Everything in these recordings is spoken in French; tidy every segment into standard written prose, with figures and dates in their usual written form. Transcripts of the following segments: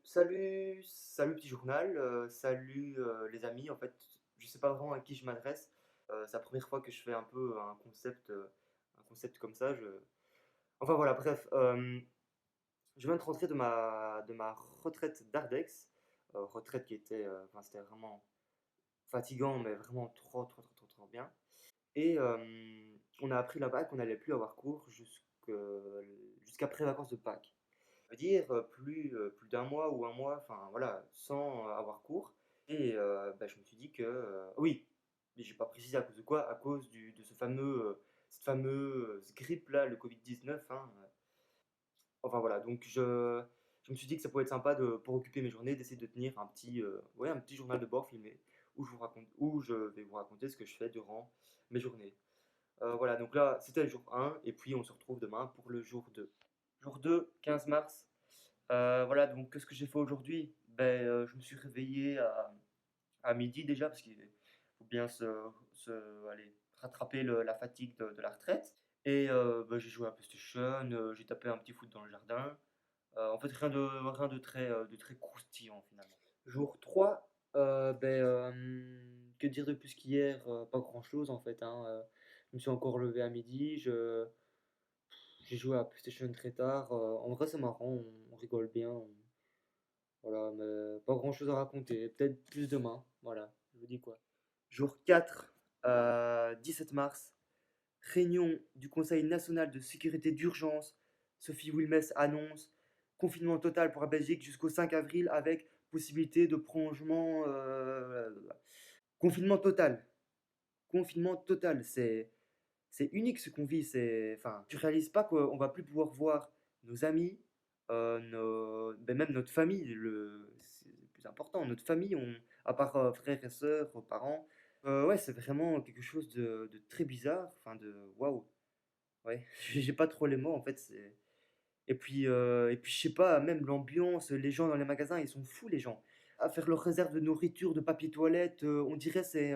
Salut petit journal, salut, les amis. En fait, je sais pas vraiment à qui je m'adresse. C'est la première fois que je fais un peu un concept comme ça. Enfin voilà, bref, je viens de rentrer de ma retraite d'Ardex, retraite qui était, enfin c'était vraiment fatigant, mais vraiment trop, trop, trop, trop, trop bien. Et on a appris là-bas qu'on n'allait plus avoir cours jusqu'après les vacances de Pâques. Ça veut dire plus d'un mois ou un mois, enfin voilà, sans avoir cours. Et bah, je me suis dit que, oui, mais j'ai pas précisé à cause de quoi, à cause de cette fameuse grippe là, le Covid-19, hein. Enfin voilà, donc je me suis dit que ça pouvait être sympa pour occuper mes journées, d'essayer de tenir ouais, un petit journal de bord filmé où je vais vous raconter ce que je fais durant mes journées. Voilà, donc là, c'était le jour 1, et puis on se retrouve demain pour le jour 2. Jour 2, 15 mars. Voilà, donc qu'est-ce que j'ai fait aujourd'hui? Ben, je me suis réveillé à midi déjà, parce qu'il faut bien allez, rattraper la fatigue de la retraite. Et ben, j'ai joué à la PlayStation, j'ai tapé un petit foot dans le jardin. En fait, de très croustillant finalement. Jour 3, que dire de plus qu'hier? Pas grand-chose en fait, hein. Je me suis encore levé à midi, j'ai joué à la PlayStation très tard. En vrai, c'est marrant, on rigole bien. Voilà, mais pas grand-chose à raconter. Peut-être plus demain. Voilà, je vous dis quoi. Jour 4, 17 mars. Réunion du Conseil national de sécurité d'urgence. Sophie Wilmès annonce confinement total pour la Belgique jusqu'au 5 avril avec possibilité de prolongement. Confinement total. Confinement total. C'est unique ce qu'on vit. Enfin, tu réalises pas qu'on va plus pouvoir voir nos amis, même notre famille. C'est le plus important. Notre famille, à part frères et sœurs, parents. Ouais, c'est vraiment quelque chose de très bizarre. Enfin, de waouh. Ouais, j'ai pas trop les mots en fait. Et puis je sais pas, même l'ambiance, les gens dans les magasins, ils sont fous les gens. À faire leur réserve de nourriture, de papier toilette, on dirait c'est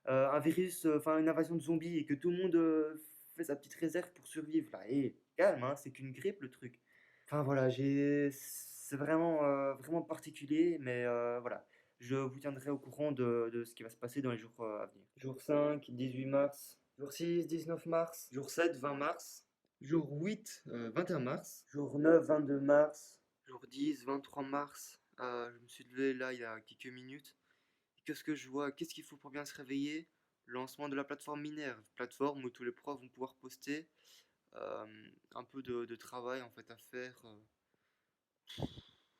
un virus, enfin une invasion de zombies et que tout le monde fait sa petite réserve pour survivre. Là, et calme, hein, c'est qu'une grippe le truc. Enfin voilà, c'est vraiment, vraiment particulier, mais voilà. Je vous tiendrai au courant de ce qui va se passer dans les jours à venir. Jour 5, 18 mars. Jour 6, 19 mars. Jour 7, 20 mars. Jour 8, 21 mars. Jour 9, 22 mars. Jour 10, 23 mars. Je me suis levé là il y a quelques minutes. Qu'est-ce que je vois? Qu'est-ce qu'il faut pour bien se réveiller? Lancement de la plateforme Minerve, plateforme où tous les profs vont pouvoir poster un peu de travail en fait à faire.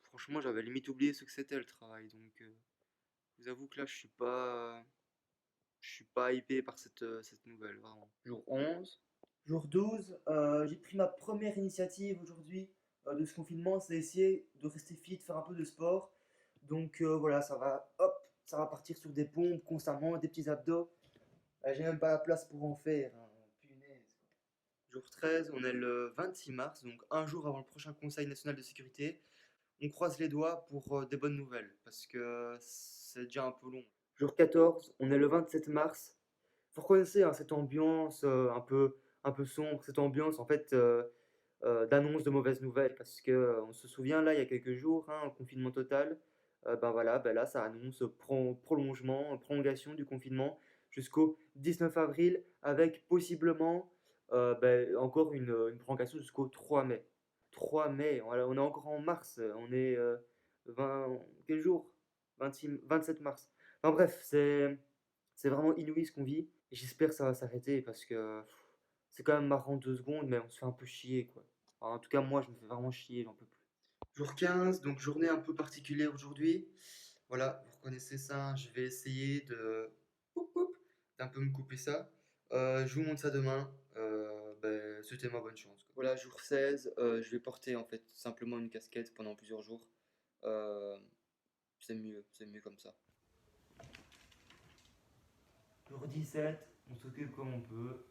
Franchement, j'avais limite oublié ce que c'était le travail, donc je vous avoue que là, je suis pas hypé par cette nouvelle, vraiment. Jour 11. Jour 12, j'ai pris ma première initiative aujourd'hui de ce confinement, c'est essayer de rester fit, de faire un peu de sport. Donc voilà, ça va partir sur des pompes constamment, des petits abdos. J'ai même pas la place pour en faire, hein. Punaise. Jour 13, on est le 26 mars, donc un jour avant le prochain Conseil national de sécurité. On croise les doigts pour des bonnes nouvelles, parce que c'est déjà un peu long. Jour 14, on est le 27 mars. Vous reconnaissez hein, cette ambiance un peu sombre, cette ambiance en fait d'annonce de mauvaises nouvelles, parce que on se souvient là, il y a quelques jours, hein, confinement total. Ben voilà, ben là, ça annonce prolongation du confinement jusqu'au 19 avril, avec possiblement encore une prolongation jusqu'au 3 mai. 3 mai, voilà, on est encore en mars, on est 20, quel jour? 27 mars. Enfin bref, c'est vraiment inouï ce qu'on vit. Et j'espère que ça va s'arrêter parce que c'est quand même marrant 2 secondes, mais on se fait un peu chier quoi. Enfin, en tout cas, moi je me fais vraiment chier, j'en peux plus. Jour 15, donc journée un peu particulière aujourd'hui. Voilà, vous reconnaissez ça, hein, je vais essayer poup, poup, d'un peu me couper ça. Je vous montre ça demain. C'était ma bonne chance, quoi. Voilà, jour 16, je vais porter en fait simplement une casquette pendant plusieurs jours. Euh, c'est mieux comme ça. Jour 17, on s'occupe comme on peut.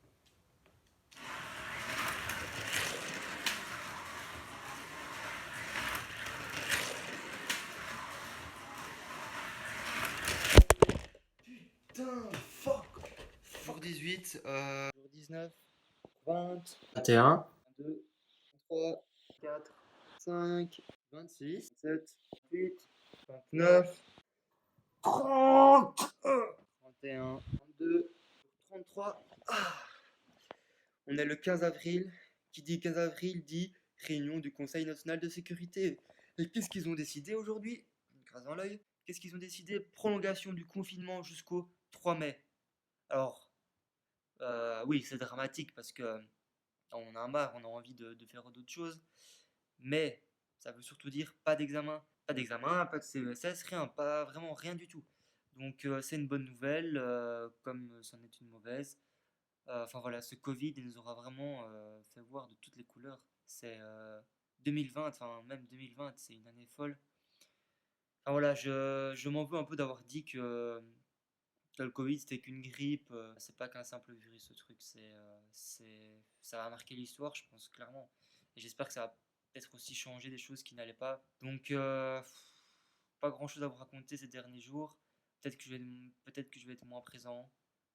Putain, fuck! Jour 18, jour 19, 20, 21, 22, 23, 24, 25, 26, 27, 28, 29, 30, 31, 32, 33. On est le 15 avril. Qui dit 15 avril dit réunion du Conseil national de sécurité. Et qu'est-ce qu'ils ont décidé aujourd'hui? Grâce dans l'œil. Qu'est-ce qu'ils ont décidé? Prolongation du confinement jusqu'au 3 mai. Alors, oui, c'est dramatique parce que on en a marre, on a envie de faire d'autres choses. Mais ça veut surtout dire pas d'examen, pas de CESS, rien, pas vraiment rien du tout. Donc c'est une bonne nouvelle, comme c'en est une mauvaise. Enfin voilà, ce Covid il nous aura vraiment fait voir de toutes les couleurs. C'est 2020, enfin même 2020, c'est une année folle. Enfin voilà, je m'en veux un peu d'avoir dit que le Covid c'était qu'une grippe, c'est pas qu'un simple virus ce truc, ça va marquer l'histoire, je pense clairement. Et j'espère que ça va peut-être aussi changer des choses qui n'allaient pas. Donc pas grand chose à vous raconter ces derniers jours. Peut-être que je vais être moins présent.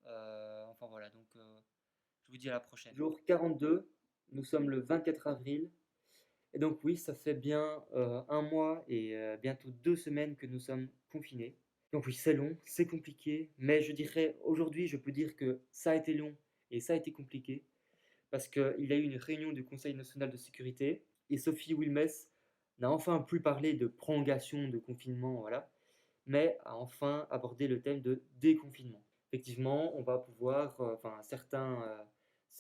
Enfin voilà, donc je vous dis à la prochaine. Jour 42, nous sommes le 24 avril. Et donc oui, ça fait bien un mois et bientôt 2 semaines que nous sommes confinés. Donc oui, c'est long, c'est compliqué, mais je dirais aujourd'hui, je peux dire que ça a été long et ça a été compliqué parce qu'il y a eu une réunion du Conseil national de sécurité et Sophie Wilmès n'a enfin plus parlé de prolongation de confinement, voilà, mais a enfin abordé le thème de déconfinement. Effectivement, on va pouvoir, enfin certains,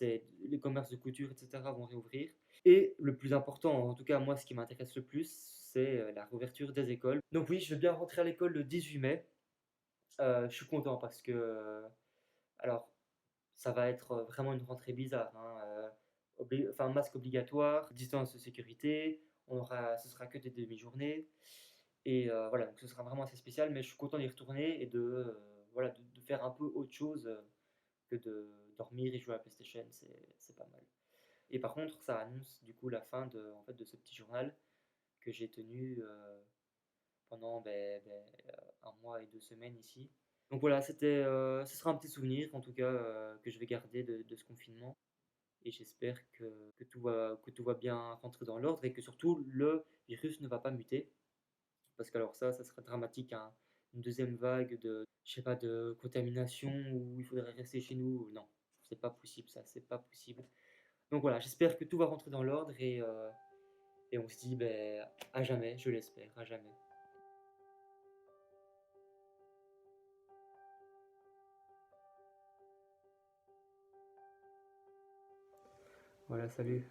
les commerces de couture, etc. vont réouvrir. Et le plus important, en tout cas moi ce qui m'intéresse le plus, c'est la réouverture des écoles. Donc oui, je vais bien rentrer à l'école le 18 mai. Je suis content parce que, alors, ça va être vraiment une rentrée bizarre, hein, enfin, masque obligatoire, distance de sécurité, ce sera que des demi-journées. Et voilà, donc ce sera vraiment assez spécial, mais je suis content d'y retourner et voilà, de faire un peu autre chose que de dormir et jouer à la PlayStation, c'est pas mal. Et par contre, ça annonce du coup la fin en fait, de ce petit journal que j'ai tenu pendant un mois et 2 semaines ici. Donc voilà, ce sera un petit souvenir en tout cas que je vais garder de ce confinement. Et j'espère que tout va bien rentrer dans l'ordre et que surtout le virus ne va pas muter. Parce que alors ça serait dramatique, hein. Une deuxième vague je sais pas, de contamination où il faudrait rester chez nous. Non, c'est pas possible ça, c'est pas possible. Donc voilà, j'espère que tout va rentrer dans l'ordre et on se dit à jamais, je l'espère, à jamais. Voilà, salut.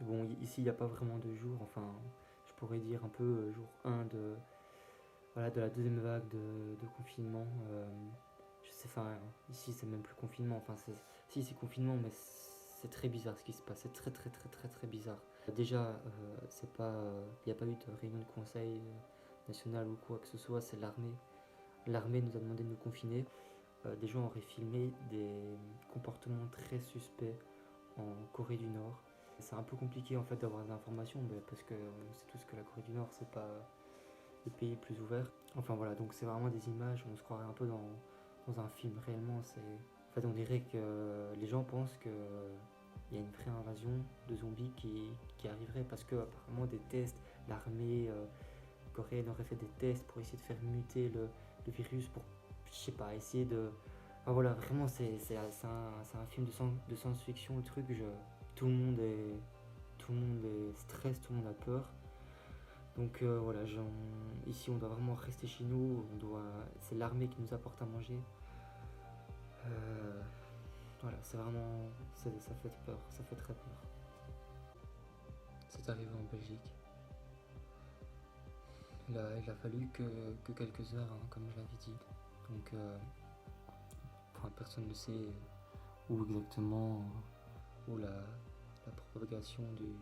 Bon, ici, il n'y a pas vraiment de jour. Enfin, je pourrais dire un peu jour 1 voilà, de la deuxième vague de confinement. Je sais, enfin, ici, c'est même plus confinement. Enfin, si, c'est confinement, mais c'est très bizarre ce qui se passe. C'est très, très, très, très, très bizarre. Déjà, il n'y a pas eu de réunion de conseil national ou quoi que ce soit. C'est l'armée. L'armée nous a demandé de nous confiner. Des gens auraient filmé des comportements très suspects en Corée du Nord. C'est un peu compliqué en fait d'avoir des informations parce que on sait tous que la Corée du Nord c'est pas le pays le plus ouvert. Enfin voilà, donc c'est vraiment des images, on se croirait un peu dans un film réellement. En fait, on dirait que les gens pensent qu'il y a une vraie invasion de zombies qui arriverait parce que apparemment des tests, l'armée coréenne aurait fait des tests pour essayer de faire muter le virus pour, je sais pas, essayer de... Enfin voilà, vraiment c'est un film de science-fiction, le truc, tout le monde est stress, tout le monde a peur. Donc voilà, ici on doit vraiment rester chez nous, c'est l'armée qui nous apporte à manger. Voilà, c'est vraiment, ça fait peur, ça fait très peur. C'est arrivé en Belgique. Il a fallu que quelques heures, hein, comme je l'avais dit. Donc personne ne sait où exactement, où la propagation des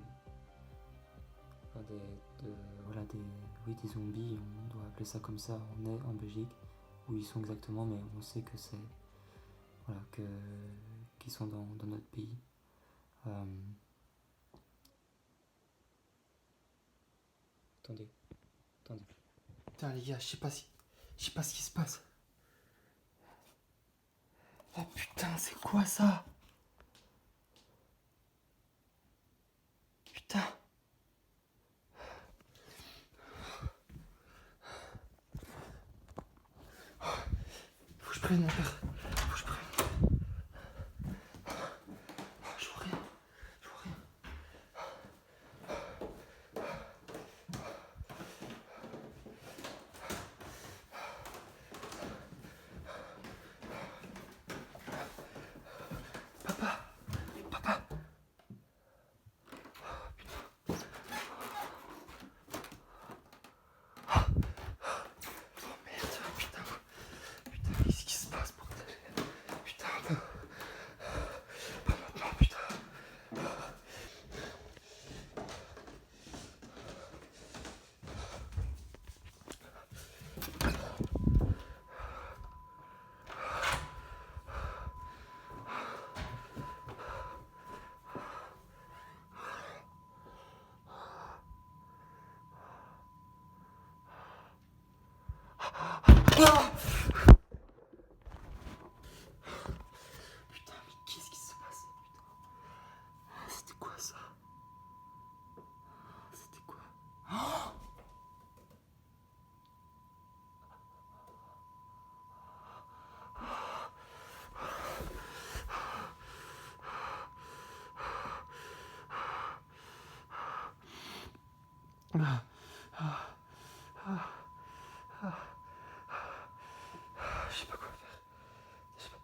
zombies, on doit appeler ça comme ça, on est en Belgique, où ils sont exactement, mais on sait que qu'ils sont dans notre pays. Attendez. Putain les gars, je sais pas ce qui se passe. Oh putain, c'est quoi ça? Putain. prenne, mon père. Faut que je prenne. Je vois rien. Je vois rien. Papa. Papa. Oh merde, putain. Putain, qu'est-ce qui se passe, bordel? Putain, pas maintenant, putain. Ah putain, mais qu'est-ce qui se passe? Putain. C'était quoi ça? C'était quoi? Oh ah, ah, ah, ah, je sais pas quoi faire. Je sais pas.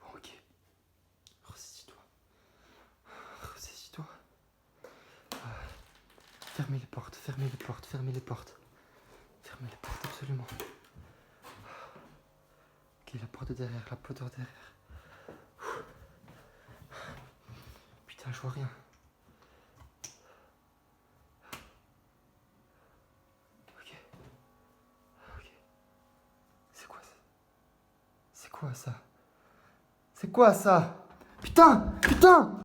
Bon, ok. Ressaisis-toi. Ressaisis-toi. Fermez les portes, fermez les portes, fermez les portes. Fermez les portes, absolument. Ok, la porte de derrière, la porte de derrière. Putain, je vois rien. Ok. Ok. C'est quoi ça? C'est quoi ça? C'est quoi ça? Putain! Putain!